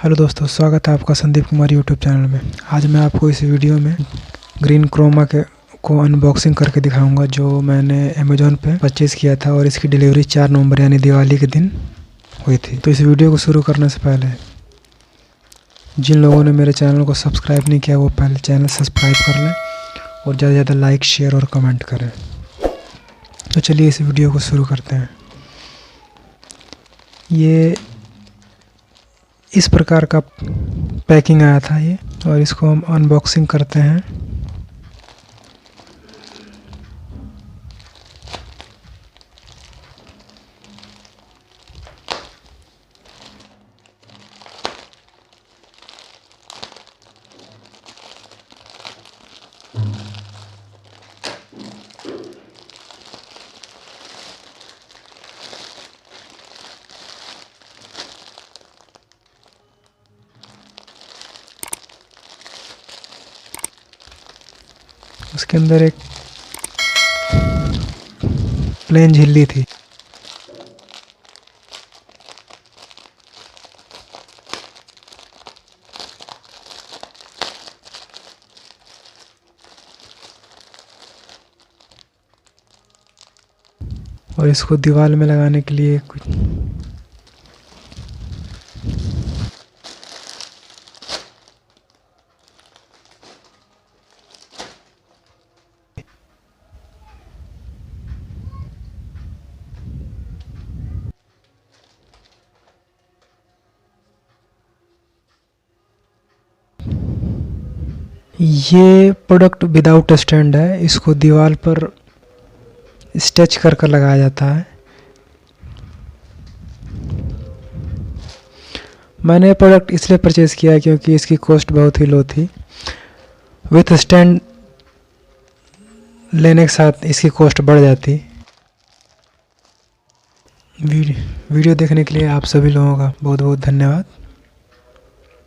Hello दोस्तों, स्वागत है आपका संदीप कुमार YouTube चैनल में। आज मैं आपको इस वीडियो में ग्रीन क्रोमा को अनबॉक्सिंग करके दिखाऊंगा, जो मैंने अमेज़ॉन पे परचेज़ किया था और इसकी डिलीवरी 4 नवंबर यानी दिवाली के दिन हुई थी। तो इस वीडियो को शुरू करने से पहले जिन लोगों ने मेरे चैनल को सब्सक्राइब नहीं किया वो पहले चैनल सब्सक्राइब कर लें और ज़्यादा से ज़्यादा लाइक, शेयर और कमेंट करें। तो चलिए इस वीडियो को शुरू करते हैं। ये इस प्रकार का पैकिंग आया था ये, और इसको हम अनबॉक्सिंग करते हैं। उसके अंदर एक प्लेन झिल्ली थी। और इसको दीवार में लगाने के लिए कुछ ये प्रोडक्ट विदाउट स्टैंड है। इसको दीवार पर स्टिच कर कर लगाया जाता है। मैंने प्रोडक्ट इसलिए परचेज़ किया है क्योंकि इसकी कॉस्ट बहुत ही लो थी। विथ स्टैंड लेने के साथ इसकी कॉस्ट बढ़ जाती। वीडियो देखने के लिए आप सभी लोगों का बहुत बहुत धन्यवाद।